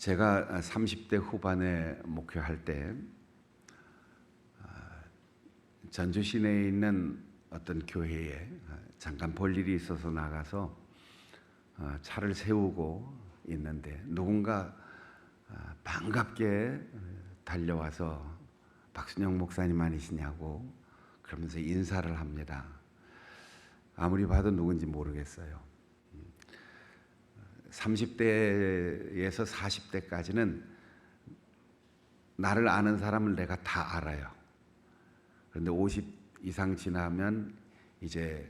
제가 30대 후반에 목회할 때 전주 시내에 있는 어떤 교회에 잠깐 볼 일이 있어서 나가서 차를 세우고 있는데 누군가 반갑게 달려와서 박순영 목사님 아니시냐고 그러면서 인사를 합니다. 아무리 봐도 누군지 모르겠어요. 30대에서 40대까지는 나를 아는 사람을 내가 다 알아요. 그런데 50 이상 지나면 이제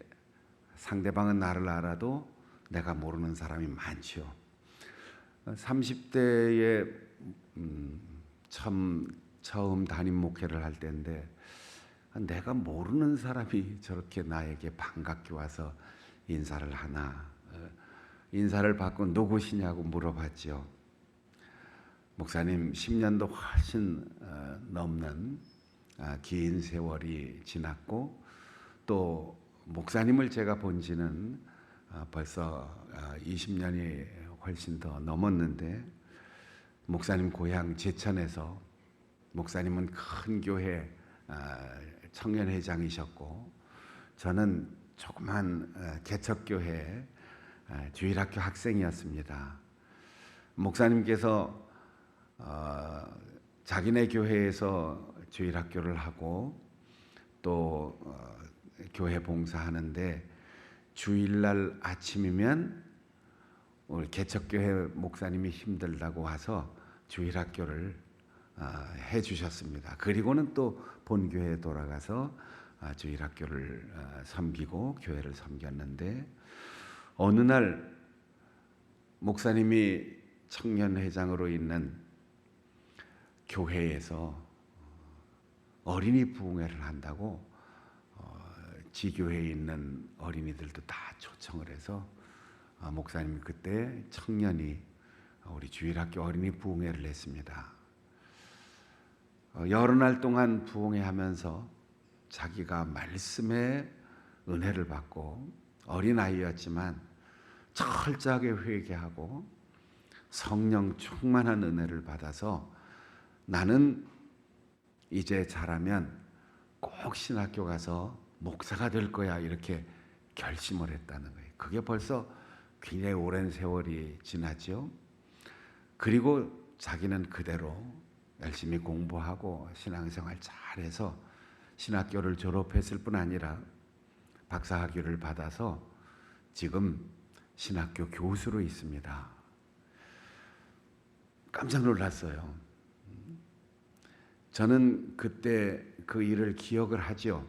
상대방은 나를 알아도 내가 모르는 사람이 많죠. 30대에 처음 담임 목회를 할 때인데 내가 모르는 사람이 저렇게 나에게 반갑게 와서 인사를 하나. 인사를 받고 누구시냐고 물어봤죠. 목사님 10년도 훨씬 넘는 긴 세월이 지났고 또 목사님을 제가 본 지는 벌써 20년이 훨씬 더 넘었는데 목사님 고향 제천에서 목사님은 큰 교회 청년회장이셨고 저는 조그만 개척교회 주일학교 학생이었습니다. 목사님께서 자기네 교회에서 주일학교를 하고 또 교회 봉사하는데 주일날 아침이면 우리 개척교회 목사님이 힘들다고 와서 주일학교를 해주셨습니다. 그리고는 또 본교회에 돌아가서 주일학교를 섬기고 교회를 섬겼는데 어느 날 목사님이 청년회장으로 있는 교회에서 어린이 부흥회를 한다고 지교회에 있는 어린이들도 다 초청을 해서 목사님이 그때 청년이 우리 주일학교 어린이 부흥회를 했습니다. 여러 날 동안 부흥회 하면서 자기가 말씀의 은혜를 받고 어린아이였지만 철저하게 회개하고 성령 충만한 은혜를 받아서 나는 이제 자라면 꼭 신학교 가서 목사가 될 거야 이렇게 결심을 했다는 거예요. 그게 벌써 굉장히 오랜 세월이 지났죠. 그리고 자기는 그대로 열심히 공부하고 신앙생활 잘해서 신학교를 졸업했을 뿐 아니라 박사학위를 받아서 지금 신학교 교수로 있습니다. 깜짝 놀랐어요. 저는 그때 그 일을 기억을 하죠.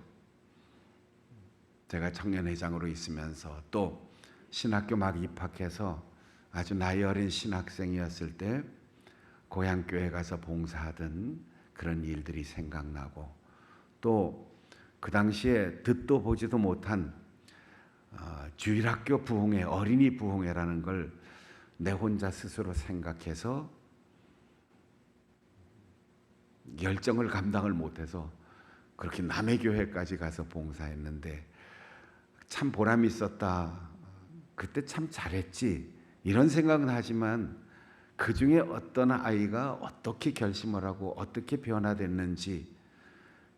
제가 청년회장으로 있으면서 또 신학교 막 입학해서 아주 나이 어린 신학생이었을 때 고향교회 가서 봉사하던 그런 일들이 생각나고 또 그 당시에 듣도 보지도 못한 주일학교 부흥회, 어린이 부흥회라는 걸 내 혼자 스스로 생각해서 열정을 감당을 못해서 그렇게 남의 교회까지 가서 봉사했는데 참 보람이 있었다. 그때 참 잘했지. 이런 생각은 하지만 그 중에 어떤 아이가 어떻게 결심을 하고 어떻게 변화됐는지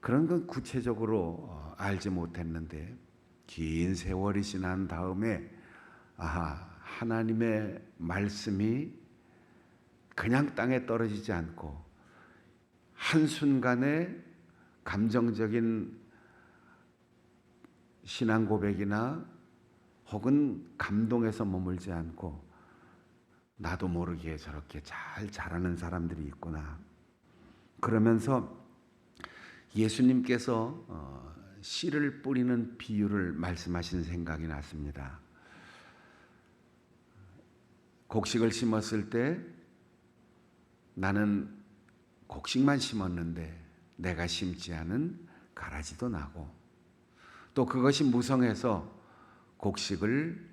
그런 건 구체적으로 알지 못했는데 긴 세월이 지난 다음에 하나님의 말씀이 그냥 땅에 떨어지지 않고 한순간에 감정적인 신앙 고백이나 혹은 감동에서 머물지 않고 나도 모르게 저렇게 잘 자라는 사람들이 있구나. 그러면서 예수님께서 씨를 뿌리는 비유를 말씀하신 생각이 났습니다. 곡식을 심었을 때 나는 곡식만 심었는데 내가 심지 않은 가라지도 나고 또 그것이 무성해서 곡식을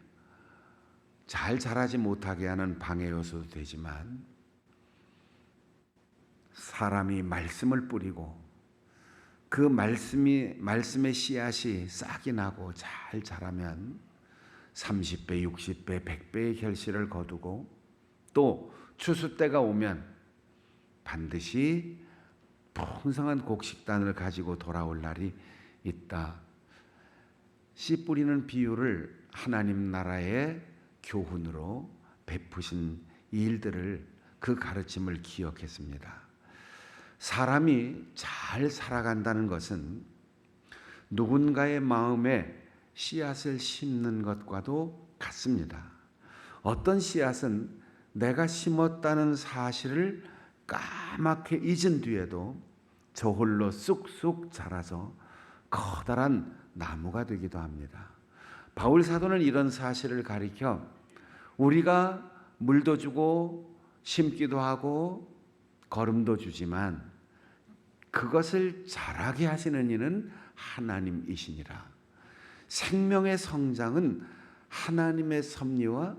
잘 자라지 못하게 하는 방해 요소도 되지만 사람이 말씀을 뿌리고 그 말씀의 씨앗이 싹이 나고 잘 자라면 30배, 60배, 100배의 결실을 거두고 또 추수 때가 오면 반드시 풍성한 곡식단을 가지고 돌아올 날이 있다. 씨 뿌리는 비유를 하나님 나라의 교훈으로 베푸신 일들을, 그 가르침을 기억했습니다. 사람이 잘 살아간다는 것은 누군가의 마음에 씨앗을 심는 것과도 같습니다. 어떤 씨앗은 내가 심었다는 사실을 까맣게 잊은 뒤에도 저홀로 쑥쑥 자라서 커다란 나무가 되기도 합니다. 바울 사도는 이런 사실을 가리켜 우리가 물도 주고 심기도 하고 거름도 주지만 그것을 자라게 하시는 이는 하나님이시니라. 생명의 성장은 하나님의 섭리와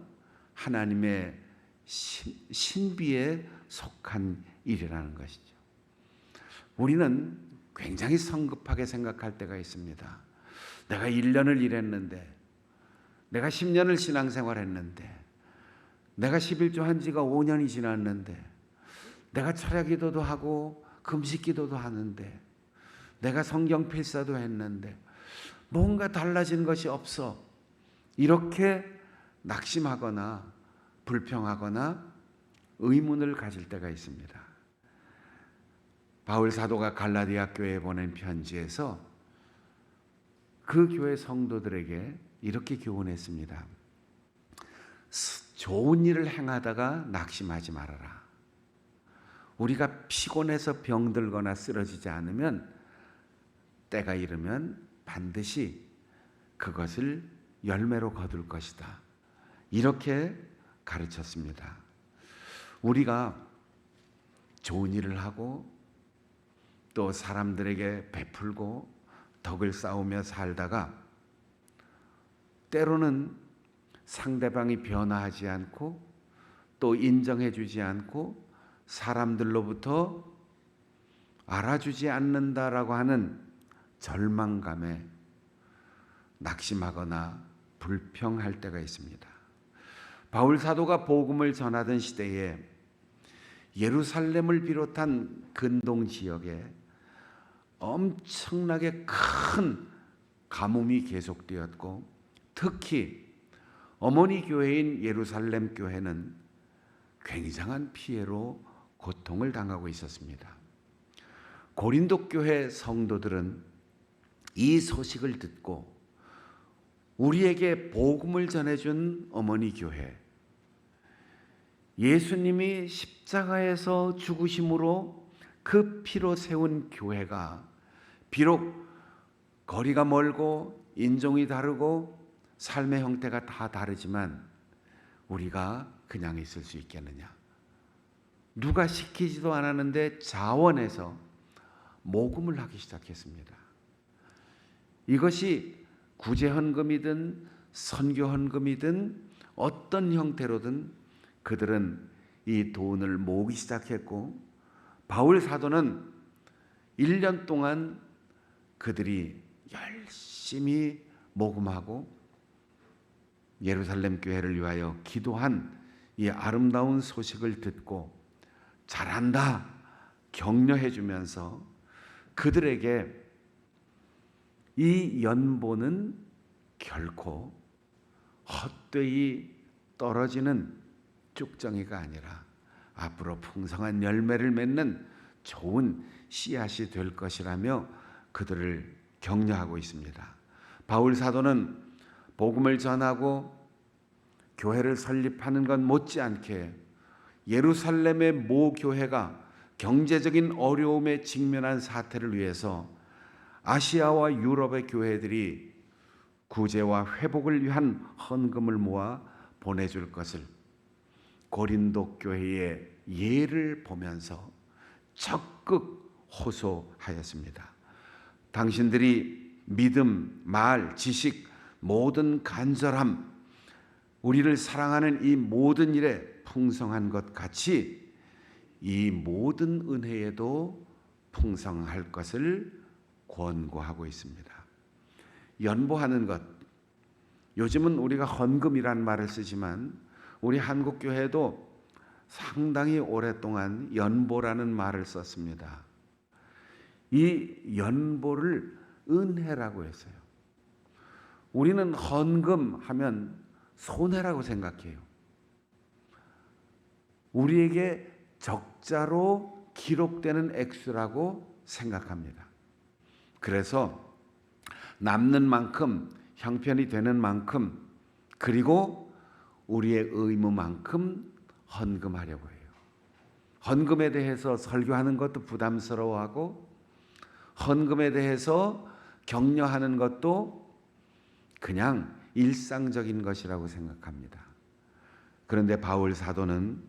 하나님의 신비에 속한 일이라는 것이죠. 우리는 굉장히 성급하게 생각할 때가 있습니다. 내가 1년을 일했는데, 내가 10년을 신앙생활했는데, 내가 11조 한 지가 5년이 지났는데, 내가 철야기도도 하고 금식기도도 하는데, 내가 성경 필사도 했는데 뭔가 달라진 것이 없어. 이렇게 낙심하거나 불평하거나 의문을 가질 때가 있습니다. 바울 사도가 갈라디아 교회에 보낸 편지에서 그 교회 성도들에게 이렇게 교훈했습니다. 좋은 일을 행하다가 낙심하지 말아라. 우리가 피곤해서 병들거나 쓰러지지 않으면 때가 이르면 반드시 그것을 열매로 거둘 것이다. 이렇게 가르쳤습니다. 우리가 좋은 일을 하고 또 사람들에게 베풀고 덕을 쌓으며 살다가 때로는 상대방이 변화하지 않고 또 인정해 주지 않고 사람들로부터 알아주지 않는다라고 하는 절망감에 낙심하거나 불평할 때가 있습니다. 바울 사도가 복음을 전하던 시대에 예루살렘을 비롯한 근동 지역에 엄청나게 큰 가뭄이 계속되었고, 특히 어머니 교회인 예루살렘 교회는 굉장한 피해로 고통을 당하고 있었습니다. 고린도 교회 성도들은 이 소식을 듣고 우리에게 복음을 전해준 어머니 교회, 예수님이 십자가에서 죽으심으로 그 피로 세운 교회가 비록 거리가 멀고 인종이 다르고 삶의 형태가 다 다르지만 우리가 그냥 있을 수 있겠느냐? 누가 시키지도 않았는데 자원해서 모금을 하기 시작했습니다. 이것이 구제헌금이든 선교헌금이든 어떤 형태로든 그들은 이 돈을 모으기 시작했고, 바울 사도는 1년 동안 그들이 열심히 모금하고 예루살렘 교회를 위하여 기도한 이 아름다운 소식을 듣고 잘한다 격려해 주면서 그들에게 이 연보는 결코 헛되이 떨어지는 쭉정이가 아니라 앞으로 풍성한 열매를 맺는 좋은 씨앗이 될 것이라며 그들을 격려하고 있습니다. 바울 사도는 복음을 전하고 교회를 설립하는 것 못지않게 예루살렘의 모 교회가 경제적인 어려움에 직면한 사태를 위해서 아시아와 유럽의 교회들이 구제와 회복을 위한 헌금을 모아 보내줄 것을 고린도 교회의 예를 보면서 적극 호소하였습니다. 당신들이 믿음, 말, 지식, 모든 간절함, 우리를 사랑하는 이 모든 일에 풍성한 것 같이 이 모든 은혜에도 풍성할 것을 권고하고 있습니다. 연보하는 것, 요즘은 우리가 헌금이란 말을 쓰지만 우리 한국 교회도 상당히 오랫동안 연보라는 말을 썼습니다. 이 연보를 은혜라고 했어요. 우리는 헌금하면 손해라고 생각해요. 우리에게 적자로 기록되는 액수라고 생각합니다. 그래서 남는 만큼, 형편이 되는 만큼, 그리고 우리의 의무만큼 헌금하려고 해요. 헌금에 대해서 설교하는 것도 부담스러워하고, 헌금에 대해서 격려하는 것도 그냥 일상적인 것이라고 생각합니다. 그런데 바울 사도는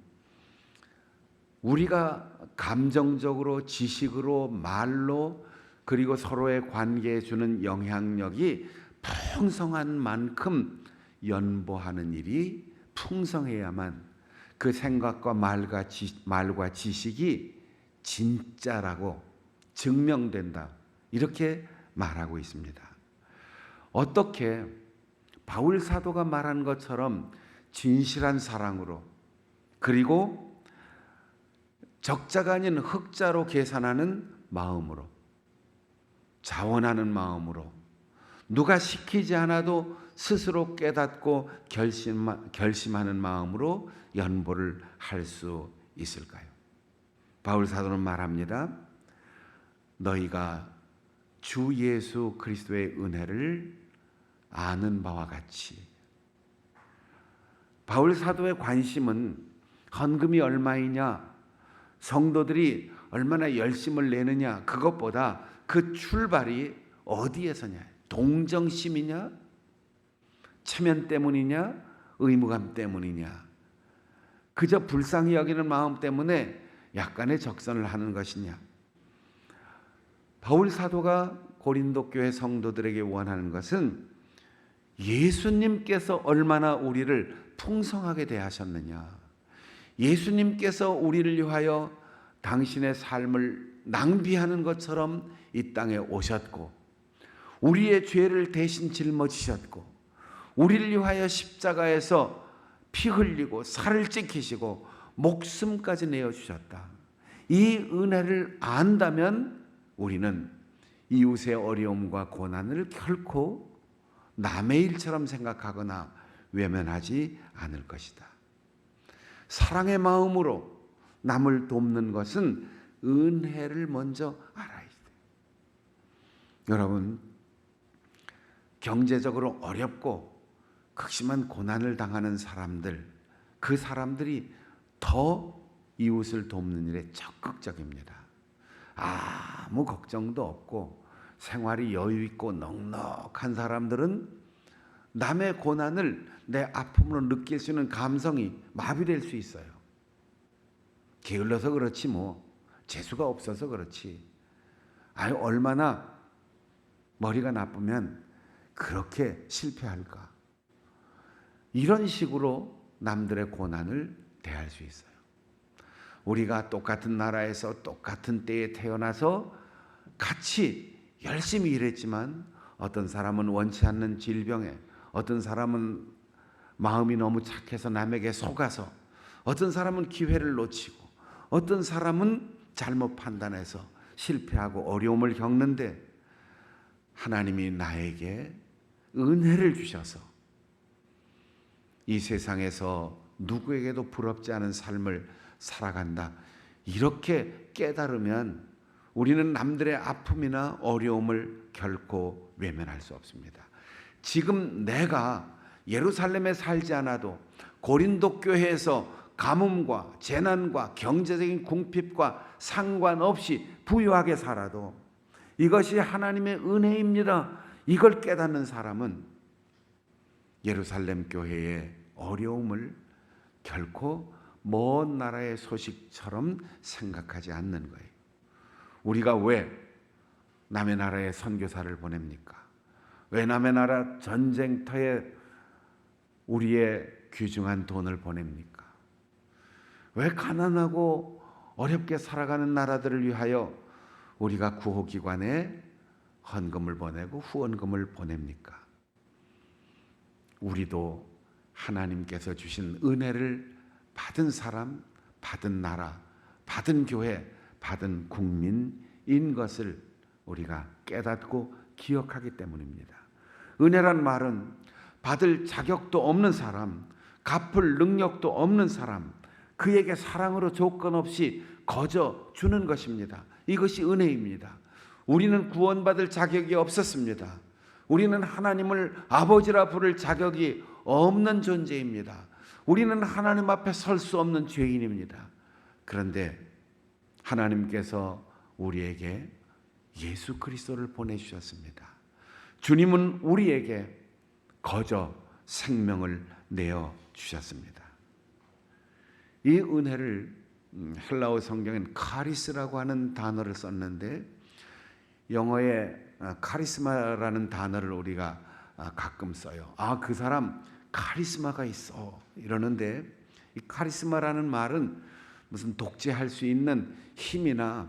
우리가 감정적으로, 지식으로, 말로, 그리고 서로의 관계에 주는 영향력이 풍성한 만큼 연보하는 일이 풍성해야만 그 생각과 말과 지식이 진짜라고 증명된다. 이렇게 말하고 있습니다. 어떻게 바울 사도가 말한 것처럼 진실한 사랑으로, 그리고 적자가 아닌 흑자로 계산하는 마음으로, 자원하는 마음으로, 누가 시키지 않아도 스스로 깨닫고 결심하는 마음으로 연보를 할 수 있을까요? 바울 사도는 말합니다. 너희가 주 예수 그리스도의 은혜를 아는 바와 같이. 바울 사도의 관심은 헌금이 얼마이냐, 성도들이 얼마나 열심을 내느냐, 그것보다 그 출발이 어디에서냐, 동정심이냐, 체면 때문이냐, 의무감 때문이냐, 그저 불쌍히 여기는 마음 때문에 약간의 적선을 하는 것이냐. 바울 사도가 고린도 교회 성도들에게 원하는 것은 예수님께서 얼마나 우리를 풍성하게 대하셨느냐, 예수님께서 우리를 위하여 당신의 삶을 낭비하는 것처럼 이 땅에 오셨고, 우리의 죄를 대신 짊어지셨고, 우리를 위하여 십자가에서 피 흘리고 살을 찢기시고 목숨까지 내어주셨다. 이 은혜를 안다면 우리는 이웃의 어려움과 고난을 결코 남의 일처럼 생각하거나 외면하지 않을 것이다. 사랑의 마음으로 남을 돕는 것은 은혜를 먼저 알아야 돼요. 여러분, 경제적으로 어렵고 극심한 고난을 당하는 사람들, 그 사람들이 더 이웃을 돕는 일에 적극적입니다. 아무 걱정도 없고 생활이 여유 있고 넉넉한 사람들은 남의 고난을 내 아픔으로 느낄 수 있는 감성이 마비될 수 있어요. 게을러서 그렇지 뭐, 재수가 없어서 그렇지. 아유, 얼마나 머리가 나쁘면 그렇게 실패할까. 이런 식으로 남들의 고난을 대할 수 있어요. 우리가 똑같은 나라에서 똑같은 때에 태어나서 같이 열심히 일했지만 어떤 사람은 원치 않는 질병에, 어떤 사람은 마음이 너무 착해서 남에게 속아서, 어떤 사람은 기회를 놓치고, 어떤 사람은 잘못 판단해서 실패하고 어려움을 겪는데 하나님이 나에게 은혜를 주셔서 이 세상에서 누구에게도 부럽지 않은 삶을 살아간다. 이렇게 깨달으면 우리는 남들의 아픔이나 어려움을 결코 외면할 수 없습니다. 지금 내가 예루살렘에 살지 않아도 고린도 교회에서 가뭄과 재난과 경제적인 궁핍과 상관없이 부유하게 살아도 이것이 하나님의 은혜입니다. 이걸 깨닫는 사람은 예루살렘 교회의 어려움을 결코 먼 나라의 소식처럼 생각하지 않는 거예요. 우리가 왜 남의 나라에 선교사를 보냅니까? 왜 남의 나라 전쟁터에 우리의 귀중한 돈을 보냅니까? 왜 가난하고 어렵게 살아가는 나라들을 위하여 우리가 구호기관에 헌금을 보내고 후원금을 보냅니까? 우리도 하나님께서 주신 은혜를 받은 사람, 받은 나라, 받은 교회, 받은 국민인 것을 우리가 깨닫고 기억하기 때문입니다. 은혜란 말은 받을 자격도 없는 사람, 갚을 능력도 없는 사람, 그에게 사랑으로 조건 없이 거저 주는 것입니다. 이것이 은혜입니다. 우리는 구원받을 자격이 없었습니다. 우리는 하나님을 아버지라 부를 자격이 없는 존재입니다. 우리는 하나님 앞에 설 수 없는 죄인입니다. 그런데 하나님께서 우리에게 예수 그리스도를 보내주셨습니다. 주님은 우리에게 거저 생명을 내어 주셨습니다. 이 은혜를 헬라어 성경엔 카리스라고 하는 단어를 썼는데, 영어에 카리스마라는 단어를 우리가 가끔 써요. 그 사람 카리스마가 있어 이러는데, 이 카리스마라는 말은 무슨 독재할 수 있는 힘이나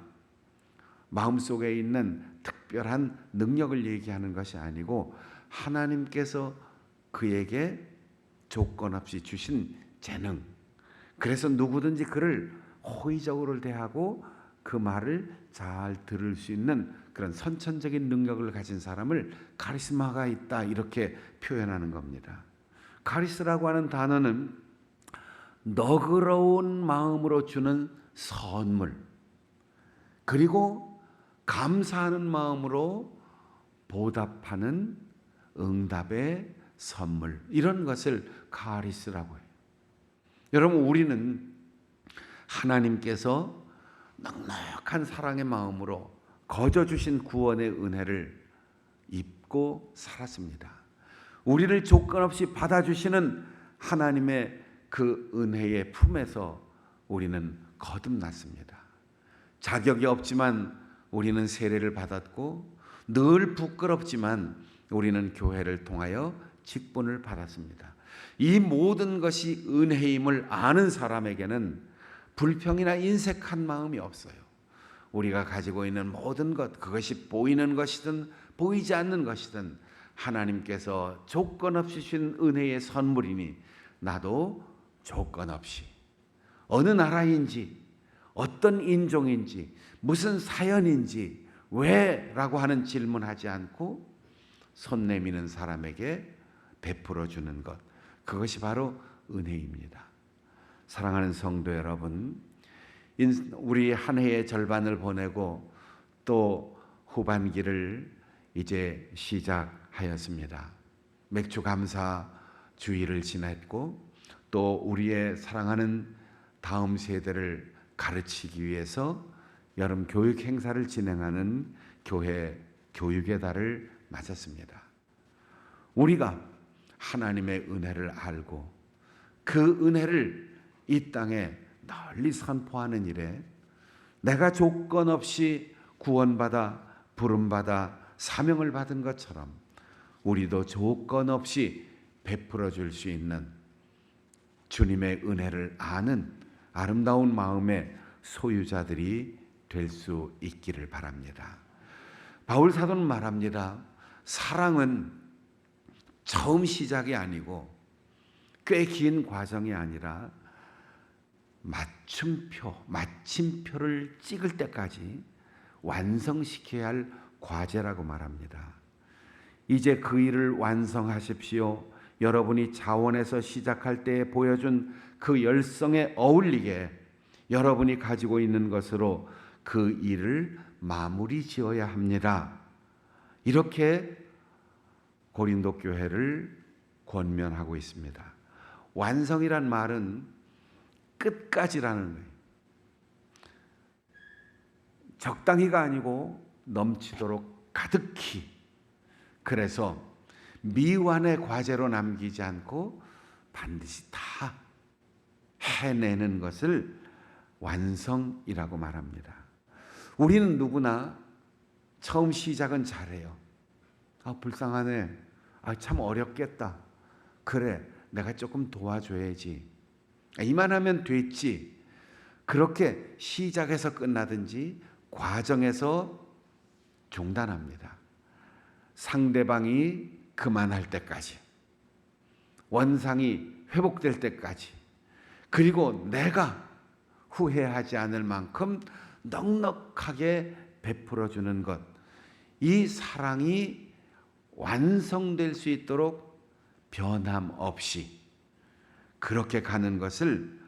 마음속에 있는 특별한 능력을 얘기하는 것이 아니고, 하나님께서 그에게 조건 없이 주신 재능, 그래서 누구든지 그를 호의적으로 대하고 그 말을 잘 들을 수 있는 그런 선천적인 능력을 가진 사람을 카리스마가 있다, 이렇게 표현하는 겁니다. 카리스라고 하는 단어는 너그러운 마음으로 주는 선물, 그리고 감사하는 마음으로 보답하는 응답의 선물, 이런 것을 카리스라고 해요. 여러분, 우리는 하나님께서 넉넉한 사랑의 마음으로 거저 주신 구원의 은혜를 입고 살았습니다. 우리를 조건 없이 받아주시는 하나님의 그 은혜의 품에서 우리는 거듭났습니다. 자격이 없지만 우리는 세례를 받았고, 늘 부끄럽지만 우리는 교회를 통하여 직분을 받았습니다. 이 모든 것이 은혜임을 아는 사람에게는 불평이나 인색한 마음이 없어요. 우리가 가지고 있는 모든 것, 그것이 보이는 것이든 보이지 않는 것이든 하나님께서 조건 없이 주신 은혜의 선물이니, 나도 조건 없이 어느 나라인지, 어떤 인종인지, 무슨 사연인지, 왜라고 하는 질문하지 않고 손 내미는 사람에게 베풀어 주는 것, 그것이 바로 은혜입니다. 사랑하는 성도 여러분, 우리 한 해의 절반을 보내고 또 후반기를 이제 시작하였습니다. 맥주 감사 주일을 지냈고, 또 우리의 사랑하는 다음 세대를 가르치기 위해서 여름 교육 행사를 진행하는 교회 교육의 달을 맞았습니다. 우리가 하나님의 은혜를 알고 그 은혜를 이 땅에 널리 선포하는 일에 내가 조건 없이 구원받아 부름받아 사명을 받은 것처럼 우리도 조건 없이 베풀어 줄 수 있는 주님의 은혜를 아는 아름다운 마음의 소유자들이 될 수 있기를 바랍니다. 바울 사도는 말합니다. 사랑은 처음 시작이 아니고 꽤 긴 과정이 아니라 마침표를 찍을 때까지 완성시켜야 할 과제라고 말합니다. 이제 그 일을 완성하십시오. 여러분이 자원에서 시작할 때 보여준 그 열성에 어울리게 여러분이 가지고 있는 것으로 그 일을 마무리 지어야 합니다. 이렇게 고린도 교회를 권면하고 있습니다. 완성이란 말은 끝까지라는 거예요. 적당히가 아니고 넘치도록 가득히. 그래서 미완의 과제로 남기지 않고 반드시 다 해내는 것을 완성이라고 말합니다. 우리는 누구나 처음 시작은 잘해요. 불쌍하네. 참 어렵겠다. 그래, 내가 조금 도와줘야지. 이만하면 됐지. 그렇게 시작해서 끝나든지 과정에서 중단합니다. 상대방이 그만할 때까지, 원상이 회복될 때까지, 그리고 내가 후회하지 않을 만큼 넉넉하게 베풀어 주는 것, 이 사랑이 완성될 수 있도록 변함없이 그렇게 가는 것을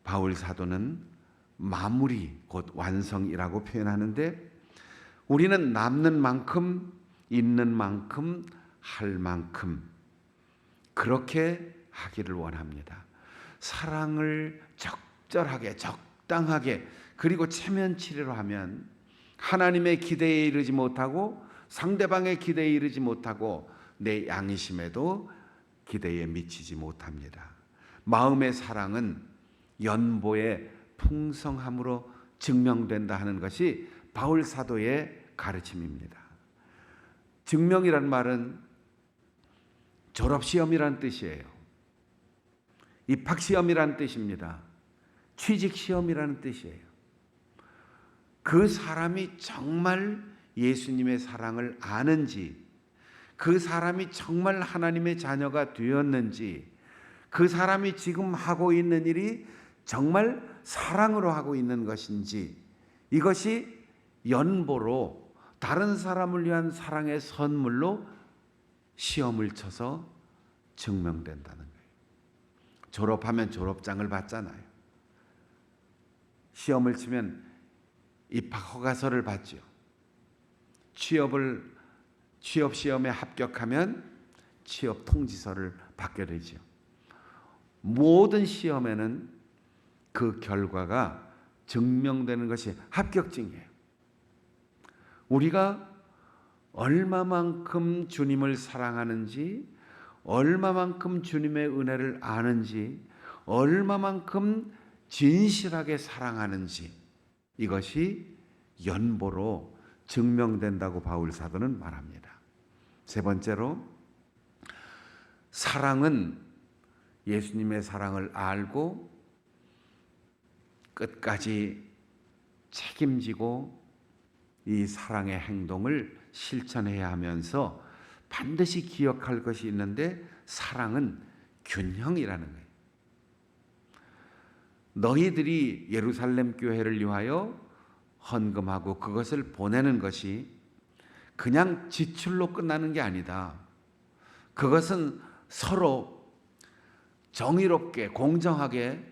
바울 사도는 마무리 곧 완성이라고 표현하는데, 우리는 남는 만큼, 있는 만큼, 할 만큼 그렇게 하기를 원합니다. 사랑을 적절하게, 적당하게, 그리고 체면치레로 하면 하나님의 기대에 이르지 못하고 상대방의 기대에 이르지 못하고 내 양심에도 기대에 미치지 못합니다. 마음의 사랑은 연보의 풍성함으로 증명된다 하는 것이 바울 사도의 가르침입니다. 증명이란 말은 졸업시험이란 뜻이에요. 입학시험이란 뜻입니다. 취직시험이라는 뜻이에요. 그 사람이 정말 예수님의 사랑을 아는지, 그 사람이 정말 하나님의 자녀가 되었는지, 그 사람이 지금 하고 있는 일이 정말 사랑으로 하고 있는 것인지, 이것이 연보로 다른 사람을 위한 사랑의 선물로 시험을 쳐서 증명된다는 거예요. 졸업하면 졸업장을 받잖아요. 시험을 치면 입학 허가서를 받죠. 취업 시험에 합격하면 취업 통지서를 받게 되죠. 모든 시험에는 그 결과가 증명되는 것이 합격증이에요. 우리가 얼마만큼 주님을 사랑하는지, 얼마만큼 주님의 은혜를 아는지, 얼마만큼 진실하게 사랑하는지, 이것이 연보로 증명된다고 바울 사도는 말합니다. 세 번째로, 사랑은 예수님의 사랑을 알고 끝까지 책임지고 이 사랑의 행동을 실천해야 하면서 반드시 기억할 것이 있는데, 사랑은 균형이라는 거예요. 너희들이 예루살렘 교회를 위하여 헌금하고 그것을 보내는 것이 그냥 지출로 끝나는 게 아니다. 그것은 서로 정의롭게 공정하게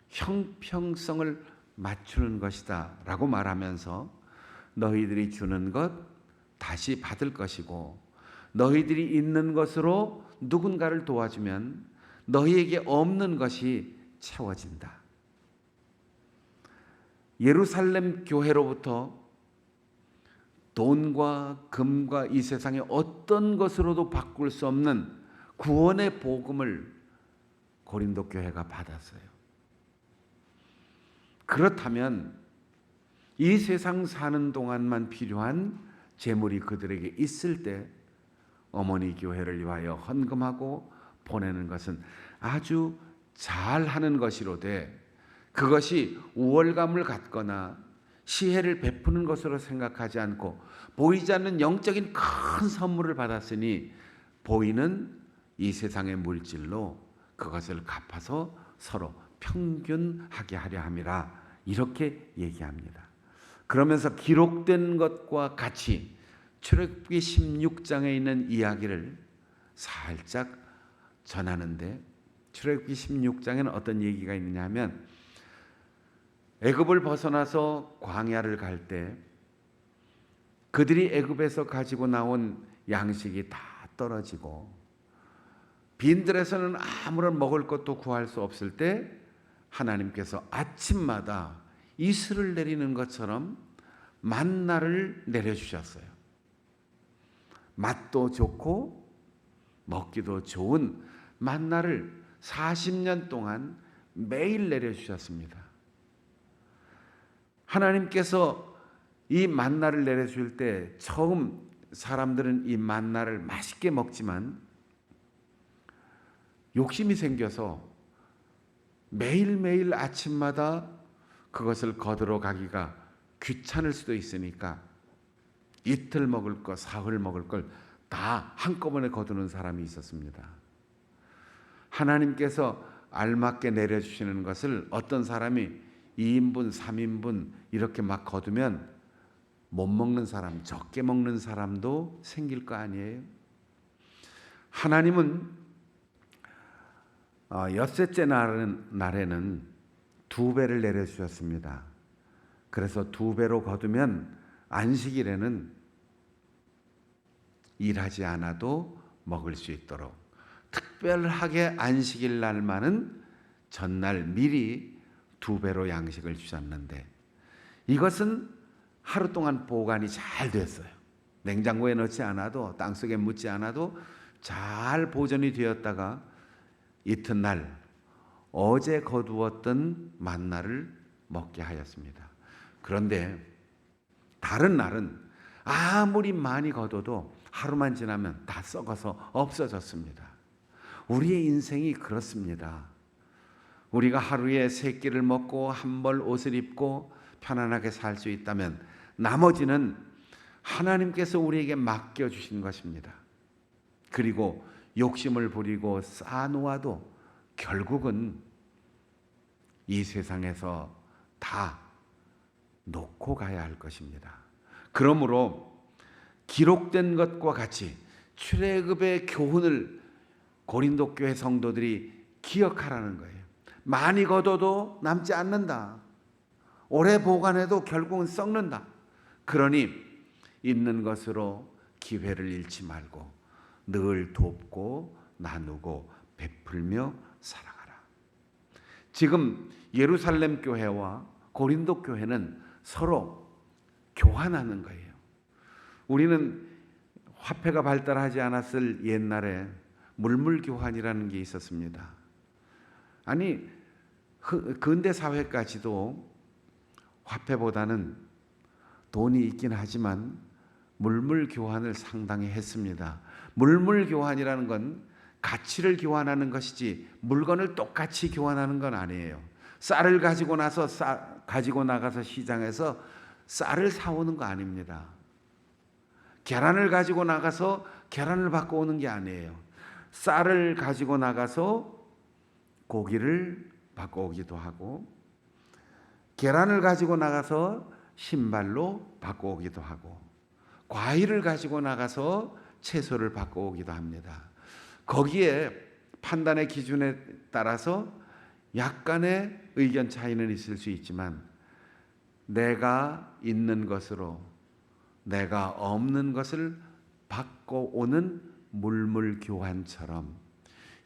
형평성을 맞추는 것이다 라고 말하면서, 너희들이 주는 것 다시 받을 것이고, 너희들이 있는 것으로 누군가를 도와주면 너희에게 없는 것이 채워진다. 예루살렘 교회로부터 돈과 금과 이 세상의 어떤 것으로도 바꿀 수 없는 구원의 복음을 고린도 교회가 받았어요. 그렇다면 이 세상 사는 동안만 필요한 재물이 그들에게 있을 때 어머니 교회를 위하여 헌금하고 보내는 것은 아주 잘하는 것이로되, 그것이 우월감을 갖거나 시혜를 베푸는 것으로 생각하지 않고 보이지 않는 영적인 큰 선물을 받았으니 보이는 이 세상의 물질로 그것을 갚아서 서로 평균하게 하려 함이라, 이렇게 얘기합니다. 그러면서 기록된 것과 같이 출애굽기 16장에 있는 이야기를 살짝 전하는데, 출애굽기 16장에는 어떤 얘기가 있느냐 하면, 애굽을 벗어나서 광야를 갈 때 그들이 애굽에서 가지고 나온 양식이 다 떨어지고 빈들에서는 아무런 먹을 것도 구할 수 없을 때, 하나님께서 아침마다 이슬을 내리는 것처럼 만나를 내려주셨어요. 맛도 좋고 먹기도 좋은 만나를 40년 동안 매일 내려주셨습니다. 하나님께서 이 만나를 내려줄 때 처음 사람들은 이 만나를 맛있게 먹지만 욕심이 생겨서 매일매일 아침마다 그것을 거두러 가기가 귀찮을 수도 있으니까 이틀 먹을 거, 사흘 먹을 걸 다 한꺼번에 거두는 사람이 있었습니다. 하나님께서 알맞게 내려주시는 것을 어떤 사람이 2인분, 3인분 이렇게 막 거두면 못 먹는 사람, 적게 먹는 사람도 생길 거 아니에요. 하나님은 엿새째 날에는 2배를 내려주셨습니다. 그래서 2배로 거두면 안식일에는 일하지 않아도 먹을 수 있도록, 특별하게 안식일 날만은 전날 미리 2배로 양식을 주셨는데, 이것은 하루 동안 보관이 잘 됐어요. 냉장고에 넣지 않아도, 땅속에 묻지 않아도 잘 보존이 되었다가 이튿날 어제 거두었던 만나를 먹게 하였습니다. 그런데 다른 날은 아무리 많이 거둬도 하루만 지나면 다 썩어서 없어졌습니다. 우리의 인생이 그렇습니다. 우리가 하루에 3끼를 먹고 한 벌 옷을 입고 편안하게 살 수 있다면 나머지는 하나님께서 우리에게 맡겨주신 것입니다. 그리고 욕심을 부리고 쌓아놓아도 결국은 이 세상에서 다 놓고 가야 할 것입니다. 그러므로 기록된 것과 같이 출애굽의 교훈을 고린도 교회 성도들이 기억하라는 거예요. 많이 거둬도 남지 않는다. 오래 보관해도 결국은 썩는다. 그러니 있는 것으로 기회를 잃지 말고 늘 돕고 나누고 베풀며 살아가라. 지금 예루살렘 교회와 고린도 교회는 서로 교환하는 거예요. 우리는 화폐가 발달하지 않았을 옛날에 물물교환이라는 게 있었습니다. 아니, 근대 사회까지도 화폐보다는 돈이 있긴 하지만 물물교환을 상당히 했습니다. 물물교환이라는 건 가치를 교환하는 것이지 물건을 똑같이 교환하는 건 아니에요. 쌀을 가지고 나가서 시장에서 쌀을 사오는 거 아닙니다. 계란을 가지고 나가서 계란을 받고 오는 게 아니에요. 쌀을 가지고 나가서 고기를 받고 오기도 하고, 계란을 가지고 나가서 신발로 받고 오기도 하고, 과일을 가지고 나가서 채소를 받고 오기도 합니다. 거기에 판단의 기준에 따라서 약간의 의견 차이는 있을 수 있지만, 내가 있는 것으로 내가 없는 것을 받고 오는 물물교환처럼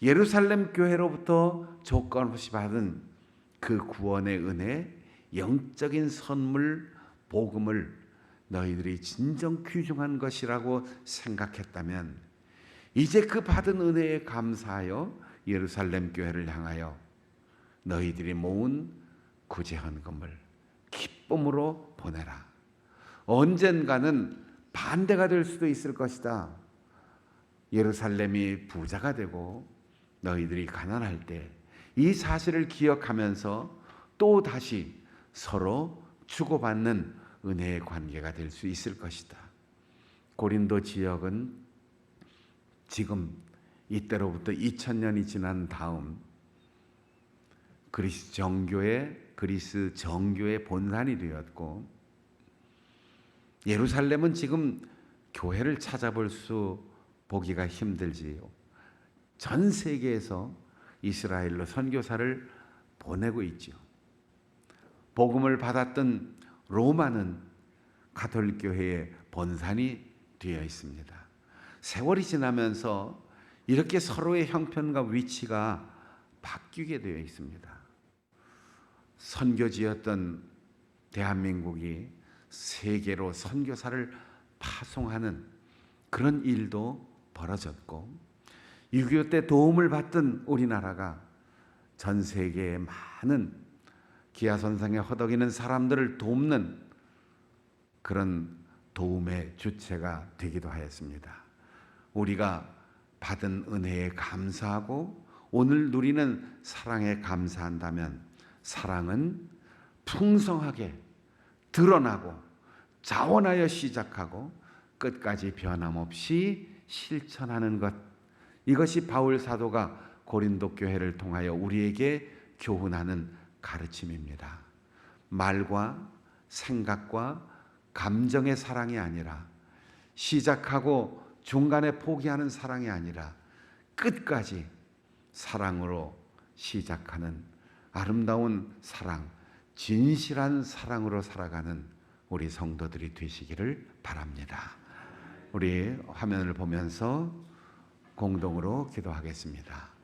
예루살렘 교회로부터 조건 없이 받은 그 구원의 은혜, 영적인 선물, 복음을 너희들이 진정 귀중한 것이라고 생각했다면 이제 그 받은 은혜에 감사하여 예루살렘 교회를 향하여 너희들이 모은 구제헌금을 기쁨으로 보내라. 언젠가는 반대가 될 수도 있을 것이다. 예루살렘이 부자가 되고 너희들이 가난할 때 이 사실을 기억하면서 또 다시 서로 주고받는 은혜의 관계가 될 수 있을 것이다. 고린도 지역은 지금 이때로부터 2000년이 지난 다음 그리스 정교의 본산이 되었고, 예루살렘은 지금 교회를 보기가 힘들지요. 전 세계에서 이스라엘로 선교사를 보내고 있죠. 복음을 받았던 로마는 가톨릭 교회의 본산이 되어 있습니다. 세월이 지나면서 이렇게 서로의 형편과 위치가 바뀌게 되어 있습니다. 선교지였던 대한민국이 세계로 선교사를 파송하는 그런 일도 벌어졌고, 6.25 때 도움을 받던 우리나라가 전 세계의 많은 기아선상에 허덕이는 사람들을 돕는 그런 도움의 주체가 되기도 하였습니다. 우리가 받은 은혜에 감사하고 오늘 누리는 사랑에 감사한다면 사랑은 풍성하게 드러나고 자원하여 시작하고 끝까지 변함없이 실천하는 것, 이것이 바울 사도가 고린도 교회를 통하여 우리에게 교훈하는 가르침입니다. 말과 생각과 감정의 사랑이 아니라, 시작하고 중간에 포기하는 사랑이 아니라 끝까지 사랑으로 시작하는 아름다운 사랑, 진실한 사랑으로 살아가는 우리 성도들이 되시기를 바랍니다. 우리 화면을 보면서 공동으로 기도하겠습니다.